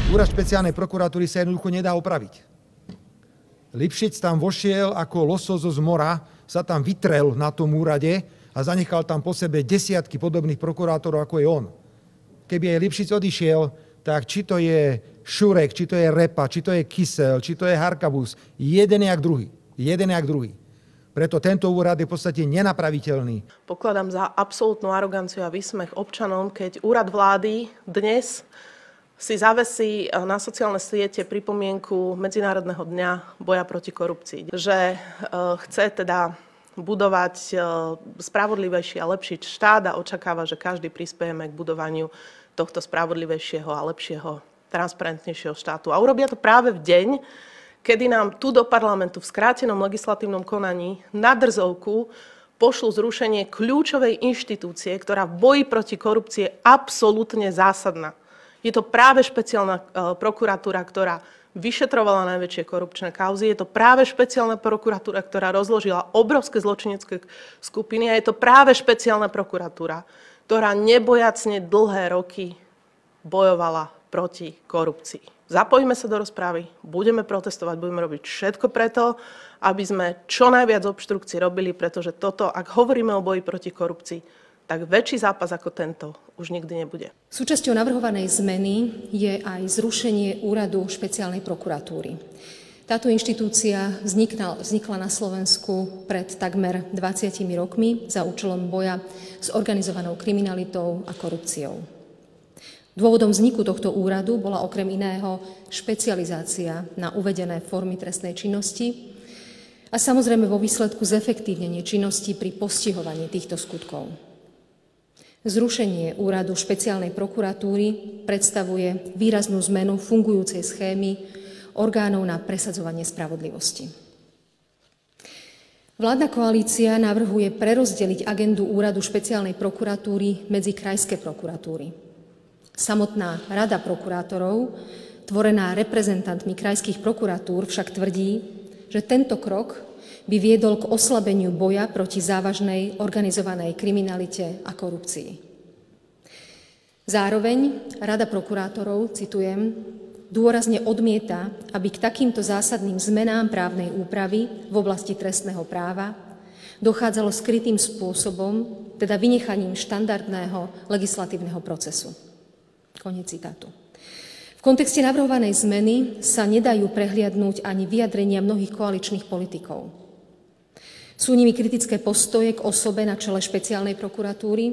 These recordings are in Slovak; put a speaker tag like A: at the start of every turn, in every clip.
A: Úrad špeciálnej prokuratúry sa jednoducho nedá opraviť. Lipšic tam vošiel ako losos z mora, sa tam vytrel na tom úrade a zanechal tam po sebe desiatky podobných prokurátorov, ako je on. Keby aj Lipšic odišiel, tak či to je Šurek, či to je Repa, či to je Kysel, či to je Harkabus, jeden jak druhý. Preto tento úrad je v podstate nenapraviteľný.
B: Pokladám za absolútnu aroganciu a výsmech občanom, keď úrad vlády dnes si zavesí na sociálne siete pripomienku Medzinárodného dňa boja proti korupcii. Že chce teda budovať spravodlivejší a lepší štát a očakáva, že každý prispiejeme k budovaniu tohto spravodlivejšieho a lepšieho, transparentnejšieho štátu. A urobia to práve v deň, kedy nám tu do parlamentu v skrátenom legislatívnom konaní na drzovku pošlu zrušenie kľúčovej inštitúcie, ktorá v boji proti korupcii je absolútne zásadná. Je to práve špeciálna prokuratúra, ktorá vyšetrovala najväčšie korupčné kauzy. Je to práve špeciálna prokuratúra, ktorá rozložila obrovské zločinecké skupiny. A je to práve špeciálna prokuratúra, ktorá nebojacne dlhé roky bojovala proti korupcii. Zapojíme sa do rozprávy, budeme protestovať, budeme robiť všetko preto, aby sme čo najviac obštrukcií robili, pretože toto, ak hovoríme o boji proti korupcii, tak väčší zápas ako tento už nikdy nebude.
C: Súčasťou navrhovanej zmeny je aj zrušenie úradu špeciálnej prokuratúry. Táto inštitúcia vznikla na Slovensku pred takmer 20 rokmi za účelom boja s organizovanou kriminalitou a korupciou. Dôvodom vzniku tohto úradu bola okrem iného špecializácia na uvedené formy trestnej činnosti a samozrejme vo výsledku zefektívnenie činnosti pri postihovaní týchto skutkov. Zrušenie úradu špeciálnej prokuratúry predstavuje výraznú zmenu fungujúcej schémy orgánov na presadzovanie spravodlivosti. Vládna koalícia navrhuje prerozdeliť agendu úradu špeciálnej prokuratúry medzi krajské prokuratúry. Samotná rada prokurátorov, tvorená reprezentantmi krajských prokuratúr, však tvrdí, že tento krok by viedol k oslabeniu boja proti závažnej organizovanej kriminalite a korupcii. Zároveň Rada prokurátorov, citujem, dôrazne odmieta, aby k takýmto zásadným zmenám právnej úpravy v oblasti trestného práva dochádzalo skrytým spôsobom, teda vynechaním štandardného legislatívneho procesu. Koniec citátu. V kontexte navrhovanej zmeny sa nedajú prehliadnúť ani vyjadrenia mnohých koaličných politikov. Sú nimi kritické postoje k osobe na čele špeciálnej prokuratúry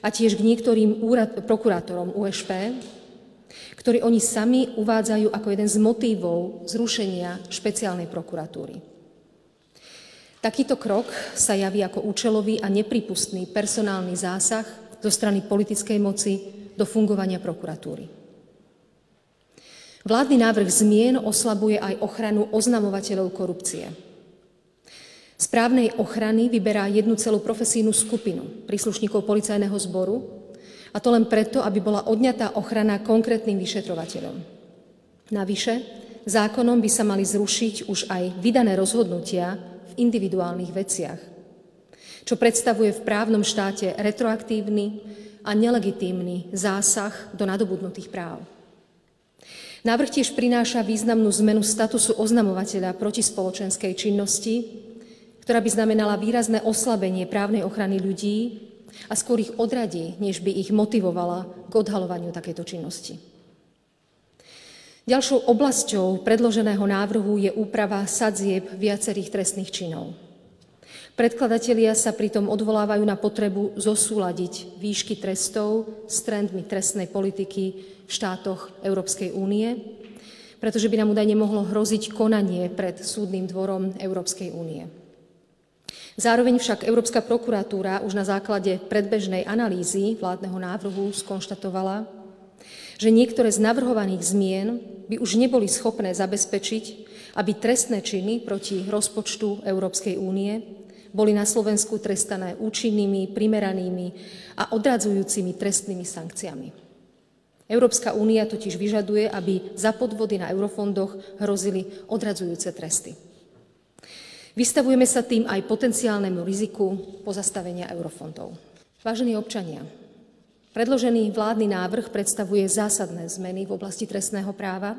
C: a tiež k niektorým prokurátorom UŠP, ktorí oni sami uvádzajú ako jeden z motívov zrušenia špeciálnej prokuratúry. Takýto krok sa javí ako účelový a neprípustný personálny zásah zo strany politickej moci do fungovania prokuratúry. Vládny návrh zmien oslabuje aj ochranu oznamovateľov korupcie. Z právnej ochrany vyberá jednu celú profesijnú skupinu príslušníkov policajného zboru, a to len preto, aby bola odňatá ochrana konkrétnym vyšetrovateľom. Navyše, zákonom by sa mali zrušiť už aj vydané rozhodnutia v individuálnych veciach, čo predstavuje v právnom štáte retroaktívny a nelegitímny zásah do nadobudnutých práv. Návrh tiež prináša významnú zmenu statusu oznamovateľa protispoločenskej činnosti, ktorá by znamenala výrazné oslabenie právnej ochrany ľudí a skôr ich odradí, než by ich motivovala k odhaľovaniu takejto činnosti. Ďalšou oblasťou predloženého návrhu je úprava sadzieb viacerých trestných činov. Predkladatelia sa pritom odvolávajú na potrebu zosúladiť výšky trestov s trendmi trestnej politiky v štátoch Európskej únie, pretože by nám údajne mohlo hroziť konanie pred Súdnym dvorom Európskej únie. Zároveň však Európska prokuratúra už na základe predbežnej analýzy vládneho návrhu skonštatovala, že niektoré z navrhovaných zmien by už neboli schopné zabezpečiť, aby trestné činy proti rozpočtu Európskej únie boli na Slovensku trestané účinnými, primeranými a odradzujúcimi trestnými sankciami. Európska únia totiž vyžaduje, aby za podvody na eurofondoch hrozili odradzujúce tresty. Vystavujeme sa tým aj potenciálnemu riziku pozastavenia eurofondov. Vážení občania, Predložený vládny návrh predstavuje zásadné zmeny v oblasti trestného práva,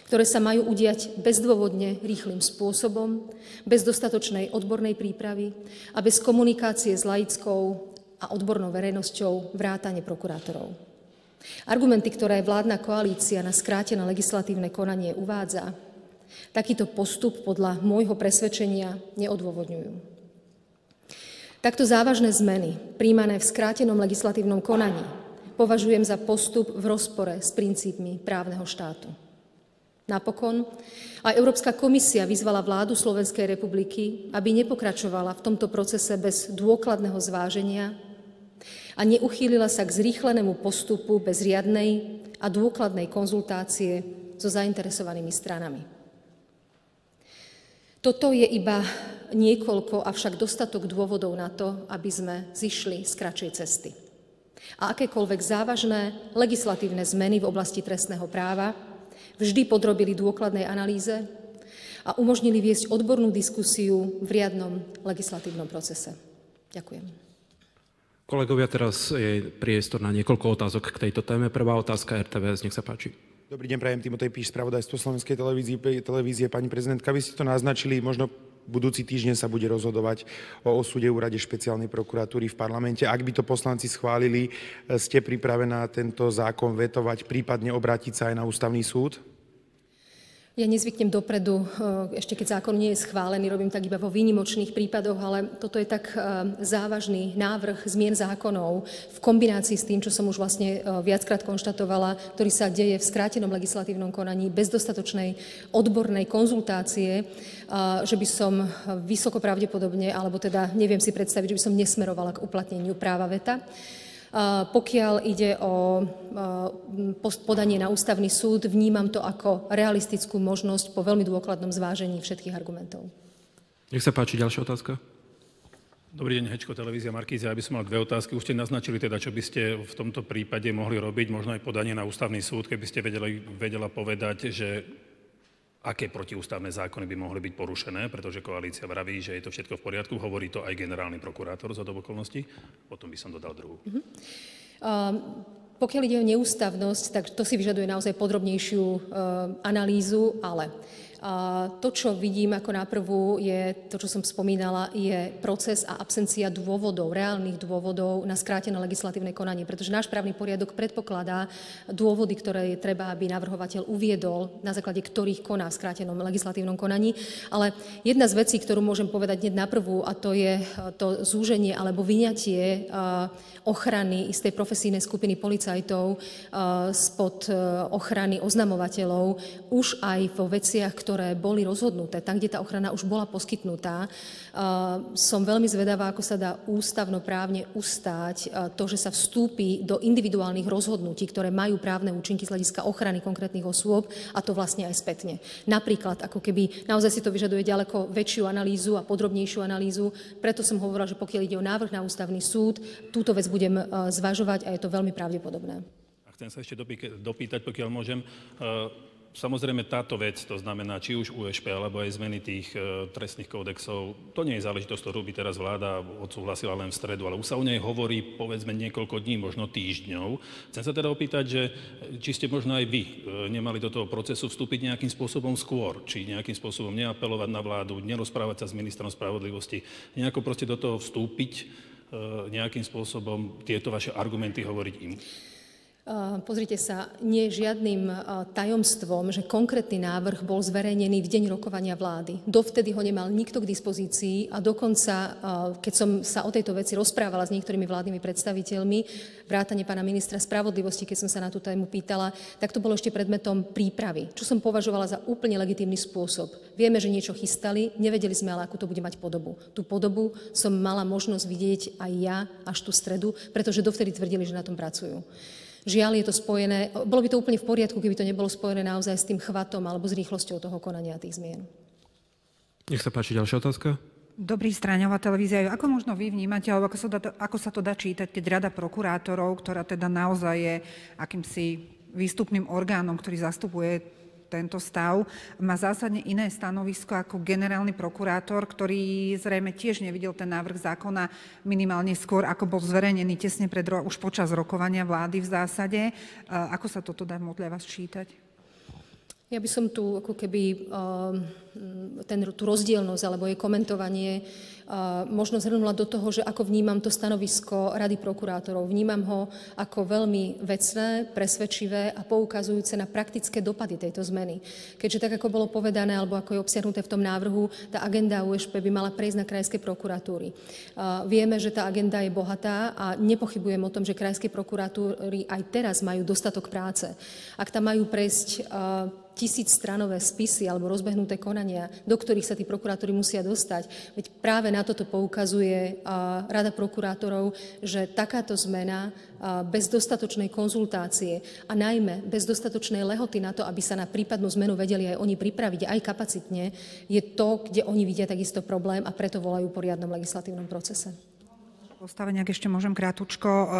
C: ktoré sa majú udiať bezdôvodne rýchlym spôsobom, bez dostatočnej odbornej prípravy a bez komunikácie s laickou a odbornou verejnosťou vrátane prokurátorov. Argumenty, ktoré vládna koalícia na skrátené legislatívne konanie uvádza, takýto postup podľa môjho presvedčenia neodôvodňujú. Takto závažné zmeny, prijímané v skrátenom legislatívnom konaní, považujem za postup v rozpore s princípmi právneho štátu. Napokon aj Európska komisia vyzvala vládu Slovenskej republiky, aby nepokračovala v tomto procese bez dôkladného zváženia a neuchýlila sa k zrýchlenému postupu bez riadnej a dôkladnej konzultácie so zainteresovanými stranami. Toto je iba niekoľko, avšak dostatok dôvodov na to, aby sme zišli z kratšej cesty. A akékoľvek závažné legislatívne zmeny v oblasti trestného práva vždy podrobili dôkladnej analýze a umožnili viesť odbornú diskusiu v riadnom legislatívnom procese. Ďakujem.
D: Kolegovia, teraz je priestor na niekoľko otázok k tejto téme. Prvá otázka RTVS, nech sa páči.
E: Dobrý deň, prajem, Timotej Píš, spravodajstvo Slovenskej televízie. Pani prezidentka, vy ste to naznačili, možno budúci týždeň sa bude rozhodovať o osude úrade špeciálnej prokuratúry v parlamente. Ak by to poslanci schválili, ste pripravená tento zákon vetovať, prípadne obrátiť sa aj na ústavný súd?
C: Ja nezvyknem dopredu, ešte keď zákon nie je schválený, robím tak iba vo výnimočných prípadoch, ale toto je tak závažný návrh zmien zákonov v kombinácii s tým, čo som už vlastne viackrát konštatovala, ktorý sa deje v skrátenom legislatívnom konaní bez dostatočnej odbornej konzultácie, že by som vysoko pravdepodobne, alebo teda neviem si predstaviť, že by som nesmerovala k uplatneniu práva veta. Pokiaľ ide o podanie na ústavný súd, vnímam to ako realistickú možnosť po veľmi dôkladnom zvážení všetkých argumentov.
D: Nech sa páči, ďalšia otázka.
F: Dobrý deň, Hečko, televízia Markíza. Ja by som mal dve otázky. Už ste naznačili teda, čo by ste v tomto prípade mohli robiť, možno aj podanie na ústavný súd, keby ste vedela povedať, že aké protiústavné zákony by mohli byť porušené, pretože koalícia vraví, že je to všetko v poriadku. Hovorí to aj generálny prokurátor za okolností. Potom by som dodal druhú.
C: Pokiaľ ide o neústavnosť, tak to si vyžaduje naozaj podrobnejšiu analýzu, ale to, čo vidím ako naprvu, je to, čo som spomínala, je proces a absencia dôvodov, reálnych dôvodov na skrátené legislatívne konanie, pretože náš právny poriadok predpokladá dôvody, ktoré je treba, aby navrhovateľ uviedol, na základe ktorých koná v skrátenom legislatívnom konaní. Ale jedna z vecí, ktorú môžem povedať hneď naprvu, a to je to zúženie alebo vyňatie ochrany istej profesijnej skupiny policajtov spod ochrany oznamovateľov už aj vo veciach, ktoré boli rozhodnuté, tam, kde tá ochrana už bola poskytnutá. Som veľmi zvedavá, ako sa dá ústavnoprávne ustáť to, že sa vstúpi do individuálnych rozhodnutí, ktoré majú právne účinky z hľadiska ochrany konkrétnych osôb, a to vlastne aj spätne. Napríklad, ako keby naozaj si to vyžaduje ďaleko väčšiu analýzu a podrobnejšiu analýzu. Preto som hovorila, že pokiaľ ide o návrh na ústavný súd, túto vec budem zvažovať a je to veľmi pravdepodobné.
F: A chcem sa ešte dopýtať, pokiaľ môžem. Samozrejme táto vec, to znamená či už USP alebo aj zmeny tých trestných kódexov, to nie je záležitosť, ktorú by teraz vláda odsúhlasila len v stredu, ale už sa o nej hovorí povedzme niekoľko dní, možno týždňov. Chcem sa teda opýtať, že či ste možno aj vy nemali do toho procesu vstúpiť nejakým spôsobom skôr, či nejakým spôsobom neapelovať na vládu, nerozprávať sa s ministrom spravodlivosti, nejako proste do toho vstúpiť, nejakým spôsobom tieto vaše argumenty hovoriť im?
C: Pozrite sa, nie je žiadnym tajomstvom, že konkrétny návrh bol zverejnený v deň rokovania vlády. Dovtedy ho nemal nikto k dispozícii a dokonca, keď som sa o tejto veci rozprávala s niektorými vládnymi predstaviteľmi, vrátane pána ministra spravodlivosti, keď som sa na tú tému pýtala, tak to bolo ešte predmetom prípravy, čo som považovala za úplne legitímny spôsob. Vieme, že niečo chystali, nevedeli sme ale, akú to bude mať podobu. Tú podobu som mala možnosť vidieť aj ja až tú stredu, pretože dovtedy tvrdili, že na tom pracujú. Žiaľ, je to spojené, bolo by to úplne v poriadku, keby to nebolo spojené naozaj s tým chvatom alebo s rýchlosťou toho konania tých zmien.
D: Nech sa páči, ďalšia otázka.
G: Dobrý, Stráňová televízia. Ako možno vy vnímate, alebo ako sa to dá čítať, keď Rada prokurátorov, ktorá teda naozaj je akýmsi výstupným orgánom, ktorý zastupuje tento stav, má zásadne iné stanovisko ako generálny prokurátor, ktorý zrejme tiež nevidel ten návrh zákona minimálne skôr, ako bol zverejnený tesne už počas rokovania vlády v zásade. Ako sa toto dá podľa vás čítať?
C: Ja by som tu ako keby tú rozdielnosť alebo jej komentovanie možno zhrnula do toho, že ako vnímam to stanovisko Rady prokurátorov. Vnímam ho ako veľmi vecné, presvedčivé a poukazujúce na praktické dopady tejto zmeny. Keďže tak, ako bolo povedané, alebo ako je obsiahnuté v tom návrhu, tá agenda USP by mala prejsť na krajské prokuratúry. Vieme, že tá agenda je bohatá a nepochybujem o tom, že krajské prokuratúry aj teraz majú dostatok práce. Ak tam majú prejsť 1000-stranové spisy alebo rozbehnuté konania, do ktorých sa tí prokurátori musia dostať. Veď práve na toto poukazuje Rada prokurátorov, že takáto zmena bez dostatočnej konzultácie a najmä bez dostatočnej lehoty na to, aby sa na prípadnú zmenu vedeli aj oni pripraviť, aj kapacitne, je to, kde oni vidia takisto problém a preto volajú po riadnom legislatívnom procese.
G: Postavenia, ak ešte môžem krátko.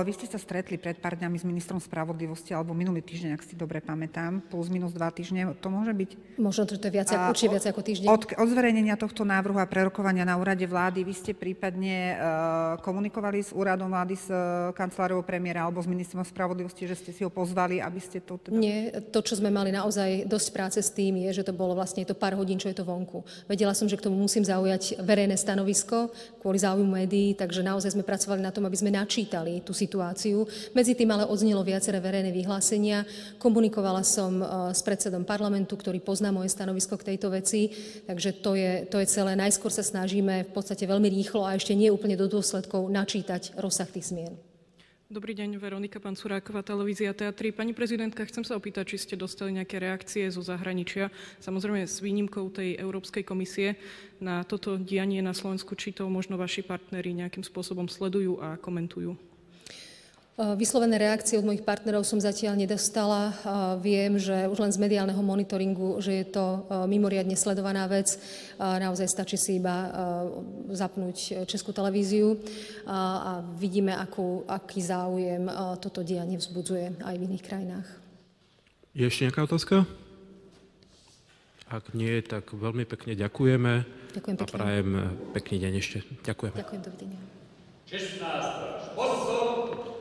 G: Vy ste sa stretli pred pár dňami s ministrom spravodlivosti, alebo minulý týždeň, ak si dobre pamätám, plus minus 2 týždne. To môže byť?
C: Možno, že to je určite viac ako týždeň.
G: Od zverejnenia tohto návrhu a prerokovania na úrade vlády, vy ste prípadne komunikovali s úradom vlády, s kanceláriou premiéra alebo s ministrom spravodlivosti, že ste si ho pozvali, aby ste to...
C: Nie, to, čo sme mali naozaj dosť práce s tým, je, že to bolo vlastne to pár hodín, čo je to vonku. Vedela som, že k tomu musím zaujať verejné stanovisko kvôli záujmu médií, takže naozaj sme pracovali na tom, aby sme načítali tú situáciu. Medzi tým ale odznelo viaceré verejné vyhlásenia. Komunikovala som s predsedom parlamentu, ktorý pozná moje stanovisko k tejto veci, takže to je celé. Najskôr sa snažíme v podstate veľmi rýchlo a ešte nie úplne do dôsledkov načítať rozsah tých zmien.
H: Dobrý deň, Veronika Pancuráková, televízia Teatry. Pani prezidentka, chcem sa opýtať, či ste dostali nejaké reakcie zo zahraničia, samozrejme s výnimkou tej Európskej komisie, na toto dianie na Slovensku, či to možno vaši partneri nejakým spôsobom sledujú a komentujú.
C: Vyslovené reakcie od mojich partnerov som zatiaľ nedostala. Viem, že už len z mediálneho monitoringu, že je to mimoriadne sledovaná vec. Naozaj stačí si iba zapnúť Českú televíziu a vidíme, aký záujem toto dianie vzbudzuje aj v iných krajinách.
D: Je ešte nejaká otázka? Ak nie, tak veľmi pekne ďakujeme.
C: Ďakujem pekne.
D: A prajem pekný deň ešte. Ďakujem.
C: Ďakujem, dovidenia.
I: 16.